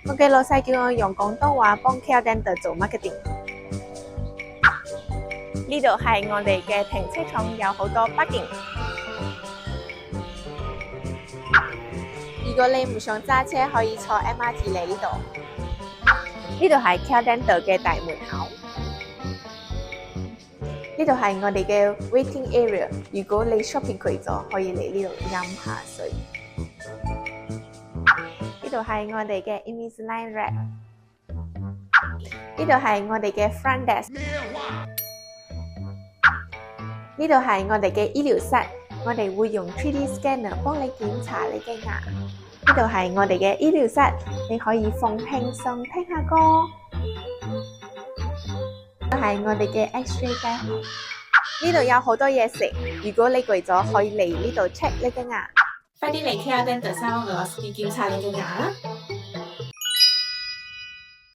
我嘅老細叫我用廣東話幫 Care Dental 做 marketing。呢度係我哋嘅停車場，有好多 parking。如果你唔想揸車，可以坐 MRT 嚟呢度。呢度係 Care Dental 嘅大門口。呢度係我哋嘅 waiting area。如果你 shopping 攰咗，可以嚟呢度飲下水。呢度係我哋嘅 Invisalign Wrap。呢度係我哋嘅 front desk。呢度係我哋嘅醫療室，我哋會用 3D scanner 幫你檢查你嘅牙。呢度係我哋嘅醫療室，你可以放輕鬆聽下歌。呢度係我哋嘅 X-ray 機。呢度有好多嘢食，如果你攰咗，可以嚟呢度 check 你嘅牙。快啲嚟 Care Dental 311檢查你嘅牙啦！